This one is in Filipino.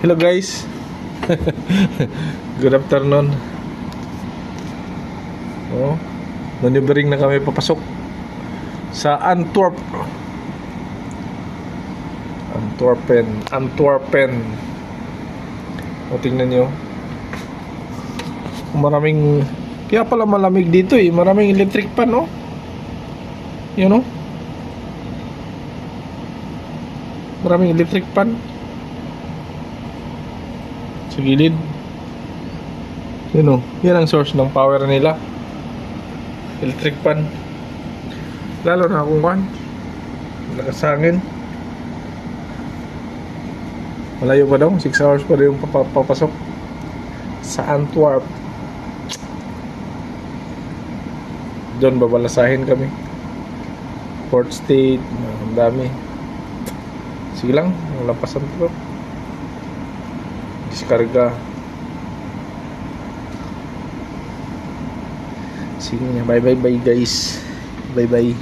Hello guys. Good afternoon. Oh, maneuvering na kami papasok sa Antwerp. Antwerpen. O tingnan nyo. Maraming, kaya pala malamig dito eh. Maraming electric pan, no? Yun, no? Maraming electric pan sa gilid. Yun, no? Yan ang source ng power nila. Electric pan. Lalo na kung kan nakasangin. Malayo pa daw, 6 hours pa daw yung papasok sa Antwerp. Doon babalasahin kami. Port State, ang dami. Sige lang, lampasan to. Diskarga. Sige nga, bye guys. Bye.